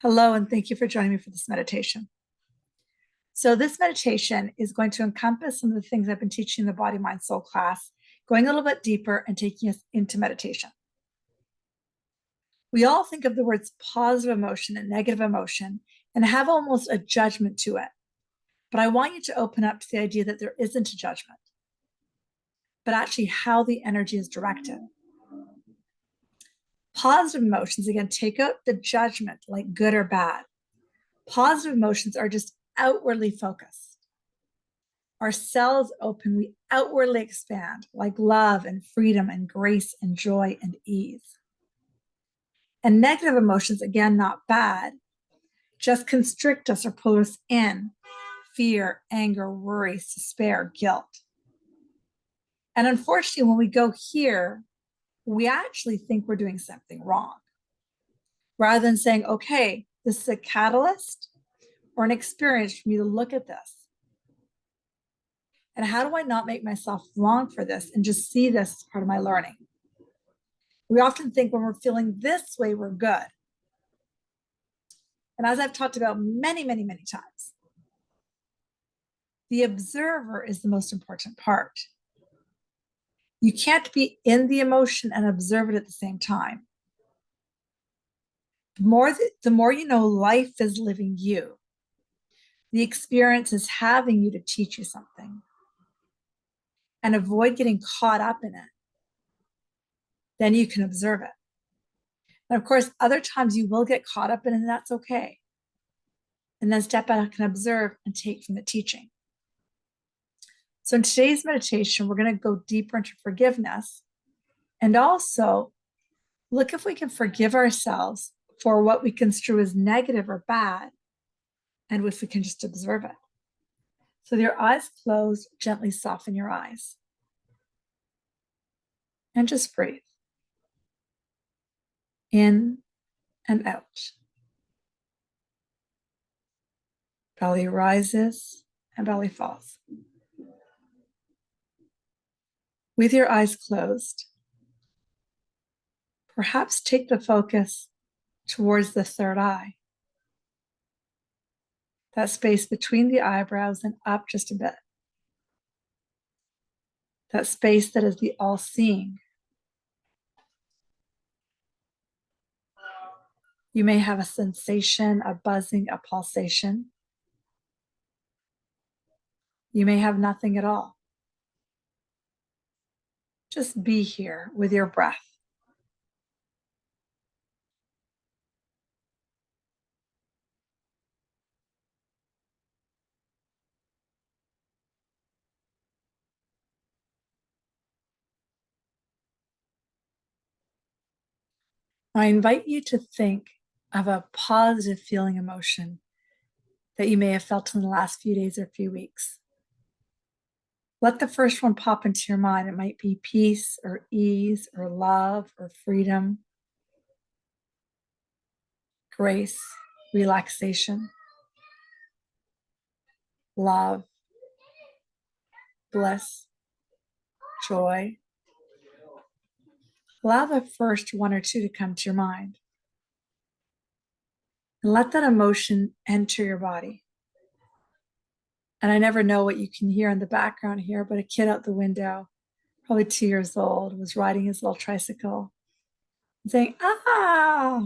Hello, and thank you for joining me for this meditation. So this meditation is going to encompass some of the things I've been teaching in the Body, Mind, Soul class, going a little bit deeper and taking us into meditation. We all think of the words positive emotion and negative emotion and have almost a judgment to it. But I want you to open up to the idea that there isn't a judgment, but actually how the energy is directed. Positive emotions, again, take out the judgment like good or bad. Positive emotions are just outwardly focused. Our cells open, we outwardly expand like love and freedom and grace and joy and ease. And negative emotions, again, not bad, just constrict us or pull us in: fear, anger, worry, despair, guilt. And unfortunately, when we go here, we actually think we're doing something wrong, rather than saying, okay, this is a catalyst or an experience for me to look at this. And how do I not make myself long for this and just see this as part of my learning? We often think when we're feeling this way, we're good. And as I've talked about many, many, many times, the observer is the most important part. You can't be in the emotion and observe it at the same time. The more you know life is living you, the experience is having you to teach you something, and avoid getting caught up in it, then you can observe it. And of course, other times you will get caught up in it, and that's okay. And then step back and observe and take from the teaching. So in today's meditation, we're going to go deeper into forgiveness and also look if we can forgive ourselves for what we construe as negative or bad, and if we can just observe it. So with your eyes closed, gently soften your eyes and just breathe in and out. Belly rises and belly falls. With your eyes closed, perhaps take the focus towards the third eye, that space between the eyebrows and up just a bit, that space that is the all-seeing. You may have a sensation, a buzzing, a pulsation. You may have nothing at all. Just be here with your breath. I invite you to think of a positive feeling emotion that you may have felt in the last few days or few weeks. Let the first one pop into your mind. It might be peace or ease or love or freedom, grace, relaxation, love, bliss, joy. Allow the first one or two to come to your mind. And let that emotion enter your body. And I never know what you can hear in the background here, but a kid out the window, probably 2 years old, was riding his little tricycle and saying, ah.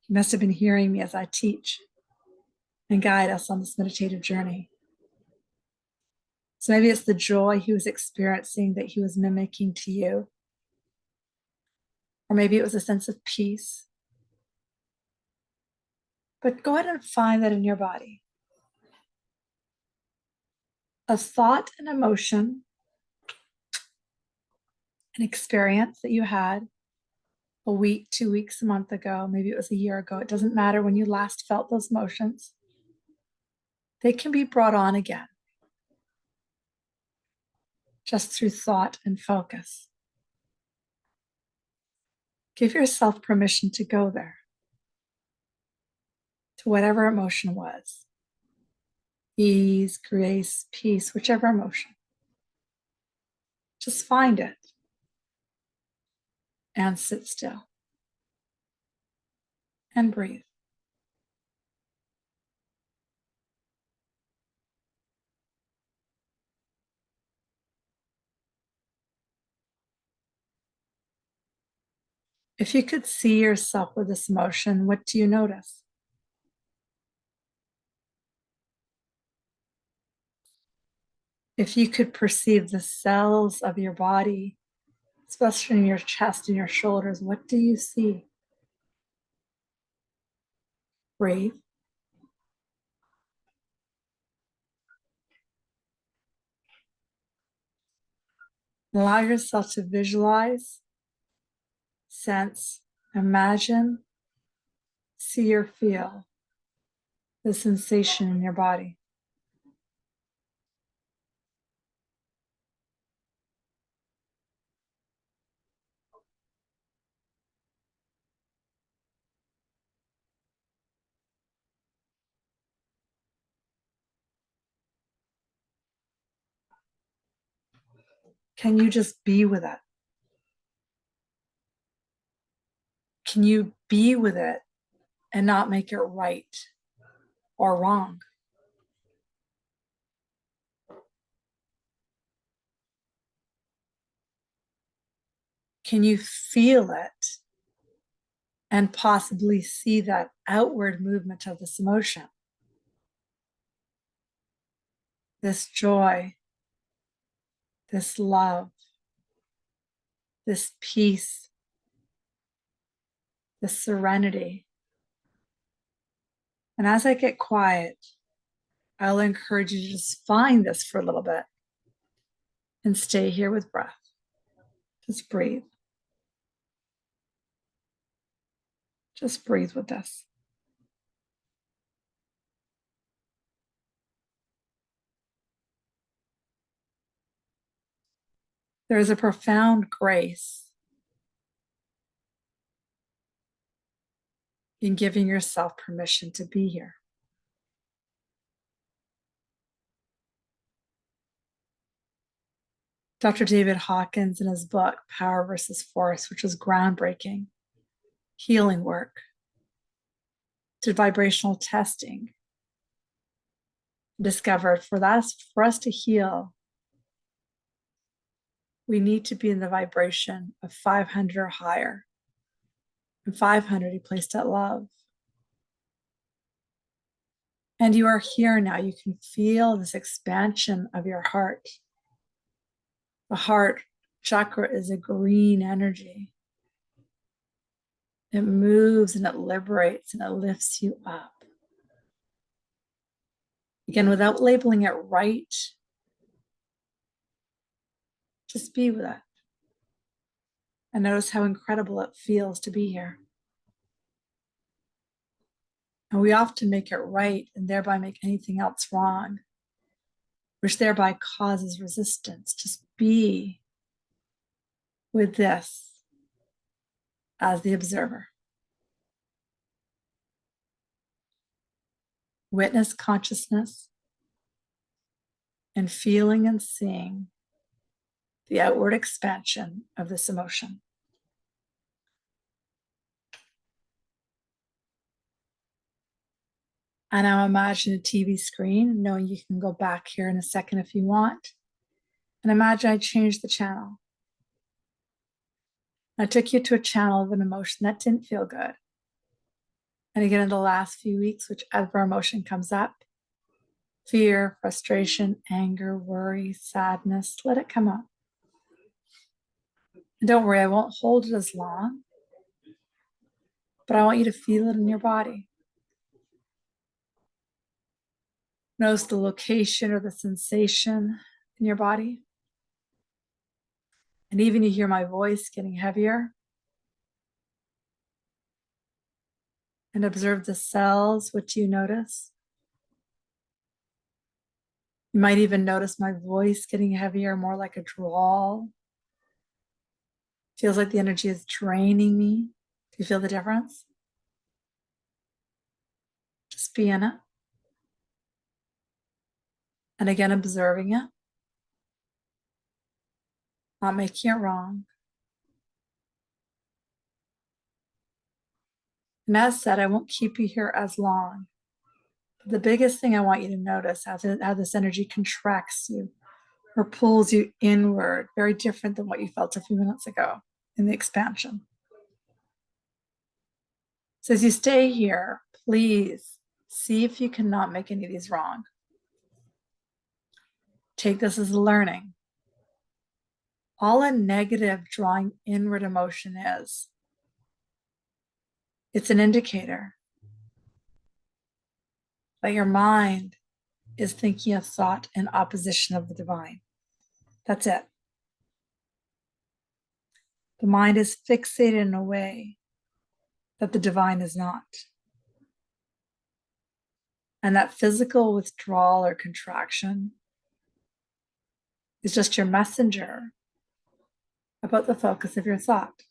He must have been hearing me as I teach and guide us on this meditative journey. So maybe it's the joy he was experiencing that he was mimicking to you. Or maybe it was a sense of peace. But go ahead and find that in your body. A thought, an emotion, an experience that you had a week, 2 weeks, a month ago, maybe it was a year ago. It doesn't matter when you last felt those emotions. They can be brought on again, just through thought and focus. Give yourself permission to go there, to whatever emotion was. Ease, grace, peace, whichever emotion. Just find it and sit still and breathe. If you could see yourself with this emotion, what do you notice? If you could perceive the cells of your body, especially in your chest and your shoulders, what do you see? Breathe. Allow yourself to visualize, sense, imagine, see, or feel the sensation in your body. Can you just be with it? Can you be with it and not make it right or wrong? Can you feel it and possibly see that outward movement of this emotion? This joy, this love, this peace, this serenity. And as I get quiet, I'll encourage you to just find this for a little bit and stay here with breath. Just breathe. Just breathe with this. There is a profound grace in giving yourself permission to be here. Dr. David Hawkins, in his book, Power versus Force, which was groundbreaking, healing work, did vibrational testing, discovered for us to heal, we need to be in the vibration of 500 or higher. And 500, he placed at love. And you are here now. You can feel this expansion of your heart. The heart chakra is a green energy. It moves and it liberates and it lifts you up. Again, without labeling it right, just be with it. And notice how incredible it feels to be here. And we often make it right and thereby make anything else wrong, which thereby causes resistance. Just be with this as the observer. Witness consciousness and feeling and seeing the outward expansion of this emotion. And now imagine a TV screen, knowing you can go back here in a second if you want. And imagine I changed the channel. I took you to a channel of an emotion that didn't feel good. And again, in the last few weeks, whichever emotion comes up, fear, frustration, anger, worry, sadness, let it come up. And don't worry, I won't hold it as long, but I want you to feel it in your body. Notice the location or the sensation in your body. And even you hear my voice getting heavier. And observe the cells, what you notice. You might even notice my voice getting heavier, more like a drawl. Feels like the energy is draining me. Do you feel the difference? Just be in it. And again, observing it. Not making it wrong. And as said, I won't keep you here as long. But the biggest thing I want you to notice how this energy contracts you or pulls you inward, very different than what you felt a few minutes ago in the expansion. So as you stay here, please see if you cannot make any of these wrong. Take this as learning. All a negative drawing inward emotion is, it's an indicator that your mind is thinking a thought in opposition of the divine. That's it. The mind is fixated in a way that the divine is not. And that physical withdrawal or contraction is just your messenger about the focus of your thought.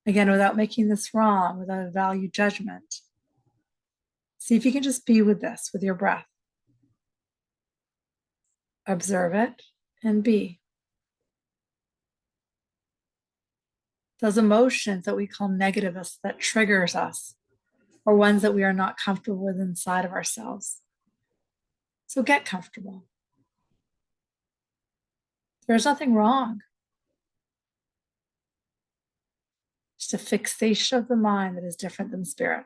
Again, without making this wrong, without a value judgment, see if you can just be with this, with your breath. Observe it and be. Those emotions that we call negativists that triggers us, or ones that we are not comfortable with inside of ourselves. So get comfortable. There's nothing wrong. Just a fixation of the mind that is different than spirit.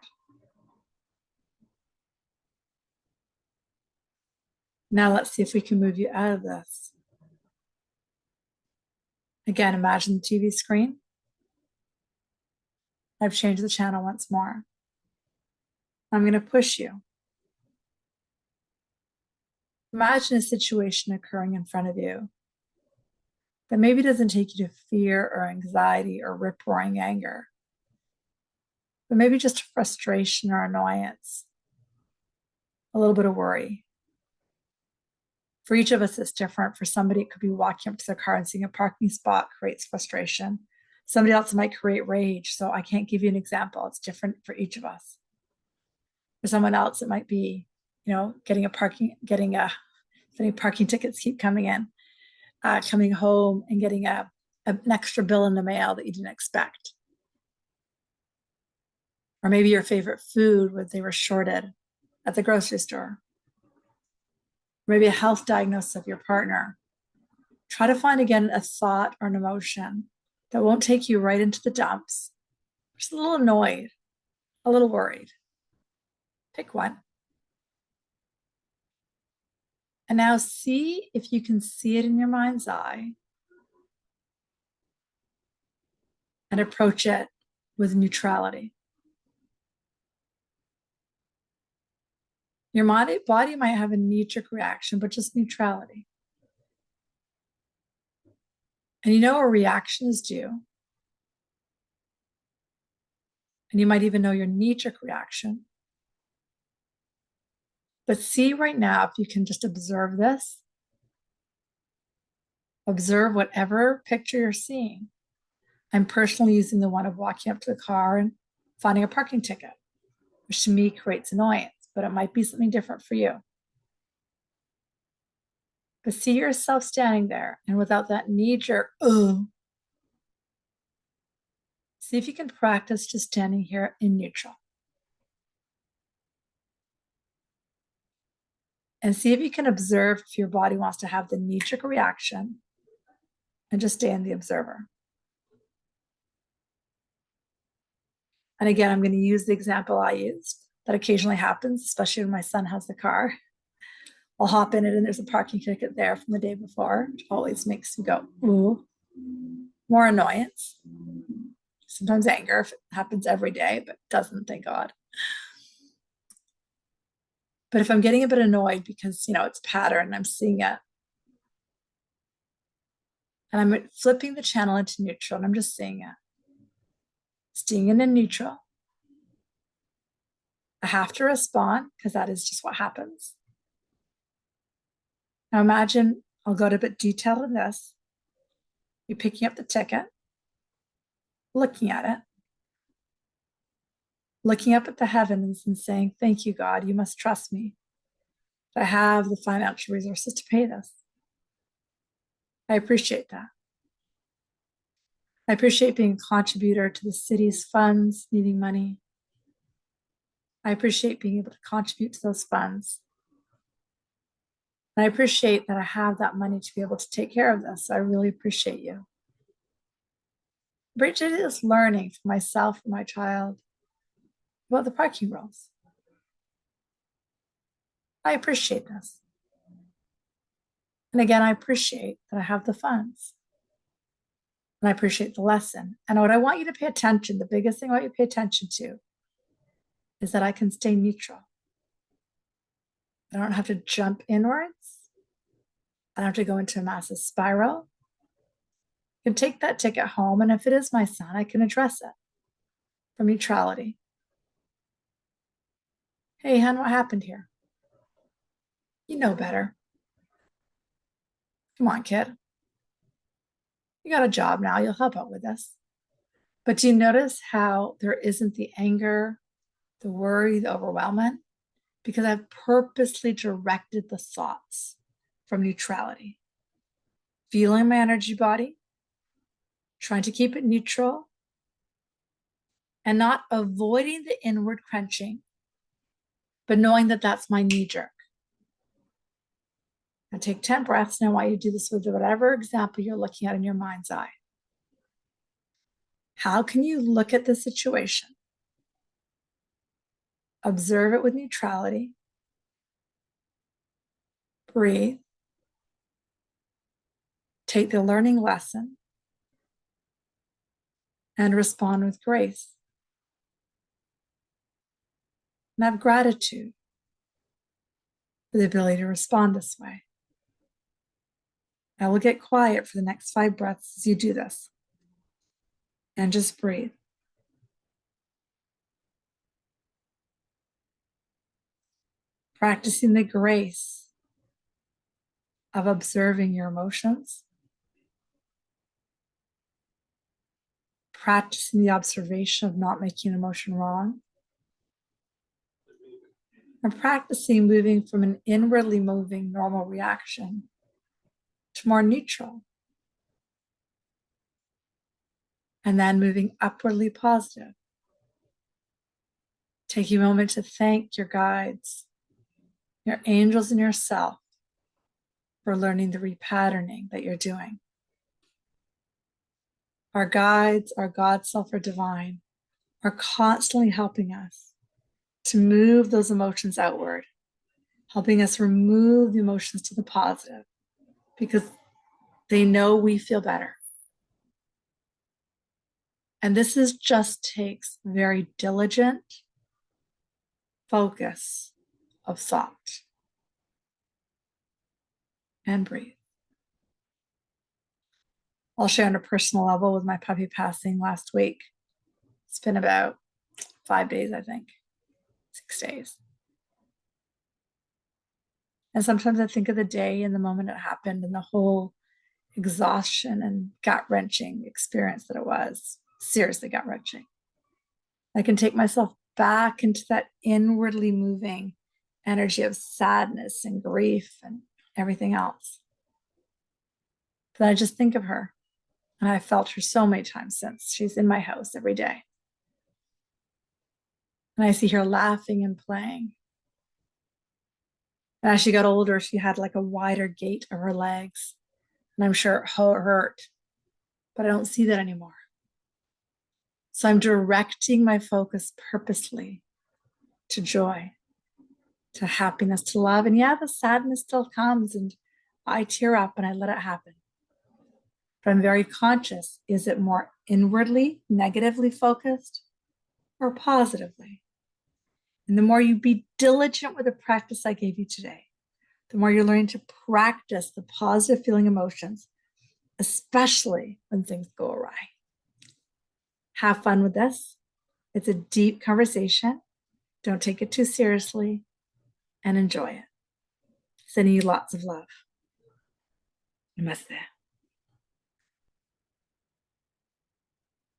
Now let's see if we can move you out of this. Again, imagine the TV screen. I've changed the channel once more. I'm going to push you. Imagine a situation occurring in front of you that maybe doesn't take you to fear or anxiety or rip-roaring anger, but maybe just frustration or annoyance, a little bit of worry. For each of us, it's different. For somebody, it could be walking up to their car and seeing a parking spot creates frustration. Somebody else might create rage. So I can't give you an example. It's different for each of us. For someone else, it might be, getting if any parking tickets keep coming in, coming home and getting an extra bill in the mail that you didn't expect. Or maybe your favorite food was they were shorted at the grocery store. Maybe a health diagnosis of your partner. Try to find again a thought or an emotion that won't take you right into the dumps. Just a little annoyed, a little worried. Pick one. And now see if you can see it in your mind's eye and approach it with neutrality. Your body might have a knee-jerk reaction, but just neutrality. And you know a reaction is due. And you might even know your knee-jerk reaction. But see right now if you can just observe this. Observe whatever picture you're seeing. I'm personally using the one of walking up to the car and finding a parking ticket, which to me creates annoyance, but it might be something different for you. But see yourself standing there and without that knee-jerk, see if you can practice just standing here in neutral. And see if you can observe if your body wants to have the knee-jerk reaction and just stay in the observer. And again, I'm going to use the example I used. That occasionally happens, especially when my son has the car. I'll hop in it and there's a parking ticket there from the day before, which always makes me go, ooh. More annoyance. Sometimes anger if it happens every day, but doesn't, thank God. But if I'm getting a bit annoyed because, it's a pattern and I'm seeing it, and I'm flipping the channel into neutral and I'm just seeing it. Staying in neutral. I have to respond because that is just what happens. Now imagine, I'll go to a bit detailed in this. You're picking up the ticket, looking at it, looking up at the heavens and saying, thank you, God, you must trust me. I have the financial resources to pay this. I appreciate that. I appreciate being a contributor to the city's funds needing money. I appreciate being able to contribute to those funds. And I appreciate that I have that money to be able to take care of this. I really appreciate you. Bridget is learning for myself and my child about the parking rules. I appreciate this. And again, I appreciate that I have the funds. And I appreciate the lesson. And what I want you to pay attention, the biggest thing I want you to pay attention to is that I can stay neutral. I don't have to jump inwards. I don't have to go into a massive spiral. I can take that ticket home, and if it is my son, I can address it from neutrality. Hey, hon, what happened here? You know better. Come on, kid. You got a job now. You'll help out with this. But do you notice how there isn't the anger, the worry, the overwhelmment? Because I've purposely directed the thoughts from neutrality. Feeling my energy body, trying to keep it neutral, and not avoiding the inward crunching, but knowing that that's my knee jerk. Now take 10 breaths, and I want you to do this with whatever example you're looking at in your mind's eye. How can you look at the situation, observe it with neutrality, breathe, take the learning lesson, and respond with grace? And have gratitude for the ability to respond this way. I will get quiet for the next 5 breaths as you do this. And just breathe. Practicing the grace of observing your emotions. Practicing the observation of not making an emotion wrong. And practicing moving from an inwardly moving normal reaction to more neutral. And then moving upwardly positive. Taking a moment to thank your guides, your angels, and yourself for learning the repatterning that you're doing. Our guides, our God, self, or divine, are constantly helping us to move those emotions outward, helping us remove the emotions to the positive because they know we feel better. And this just takes very diligent focus of thought. And breathe. I'll share on a personal level with my puppy passing last week. It's been about 5 days, I think, 6 days. And sometimes I think of the day and the moment it happened and the whole exhaustion and gut-wrenching experience that it was. Seriously gut-wrenching. I can take myself back into that inwardly moving energy of sadness and grief and everything else. But I just think of her, and I've felt her so many times since. She's in my house every day. And I see her laughing and playing. And as she got older, she had like a wider gait of her legs. And I'm sure it hurt, but I don't see that anymore. So I'm directing my focus purposely to joy, to happiness, to love. And yeah, the sadness still comes and I tear up and I let it happen. But I'm very conscious. Is it more inwardly, negatively focused or positively? And the more you be diligent with the practice I gave you today, the more you're learning to practice the positive feeling emotions, especially when things go awry. Have fun with this. It's a deep conversation. Don't take it too seriously and enjoy it. Sending you lots of love. Namaste.